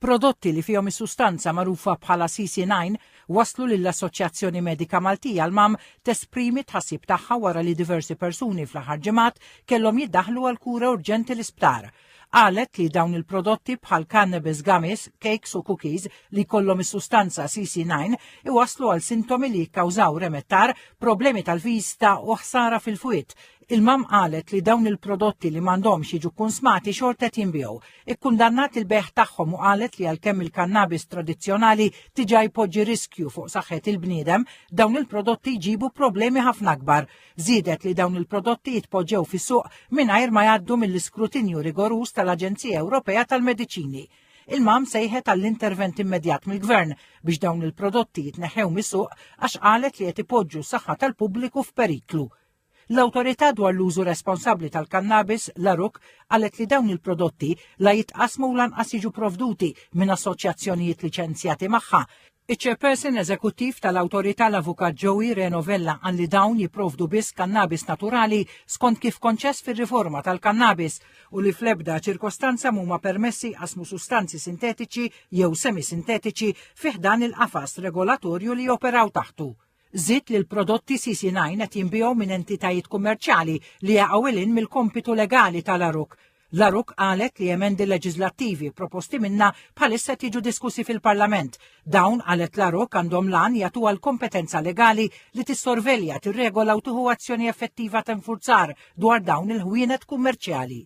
Prodotti li fihom is-sustanza magħrufa bħala CC9 waslu lill-Assoċjazzjoni Medika Maltija l-MAM tesprimi tħassib tagħha wara li diversi persuni fl-aħħar ġimgħat kellhom jiddaħħlu għal kura urġenti l-isptar. Qalet li dawn il-prodotti bħal cannabis gummies, cakes u cookies li kollhom is-sustanza CC9 iwaslu għal sintomi li jikkawżaw remettar, problemi tal-vista u ħsara fil-fwied. Il-MAM qalet li dawn il-prodotti li m'għandhomx jiġu konsmati xorta jinbiegħu. Ikkundannat il-beħ tagħhom u qalet li għalkemm il-kannabis tradizzjonali tiġa jpoġġi riskju fuq saħħet il-bniedem, dawn il-prodotti jġibu problemi ħafna akbar. Żiedet li dawn il-prodotti jitpoġġew fis-suq mingħajr ma jgħaddu mill-iskrutinju rigorus tal-Aġenzija Ewropea tal-Mediċini. Il-MAM sejħet għall-intervent immedjat mill-Gvern biex dawn il-prodotti jitneħħew mis-suq għax qalet li qed ipoġġu s-saħħa tal-pubbliku f'periklu. L-awtorità dwar l-użu responsabbli tal-kannabis, l-ARUC, qalet li dawn il-prodotti la jitqasmu lanqas jiġu provduti minn assoċjazzjonijiet liċenzjati magħha. Iċ-chairperson eżekuttiv tal-awtorità l-Avukat Joey Renovella qal li dawn jipprovdu biss kannabis naturali skont kif konċess fir-riforma tal-kannabis u li fl-ebda ċirkostanza huma permessi qasmu sustanzi sintetiċi jew semisintetiċi fih dan il-qafas regolatorju li operaw taħtu. Żied li l-prodotti CC9 qed jinbigħu minn entitajiet kummerċjali li jaqgħu mill-kompitu legali tal-ARUC. L-ARUC qalet li emendi leġislattivi proposti minna bħalissa tiġu diskussi fil-Parlament. Dawn qalet l-ARUC għandhom lan jagħtu għal kompetenza legali li tissorvelja tirregola u tieħu azzjoni effettiva ta' infurzar dwar dawn il-ħwienet kummerċjali.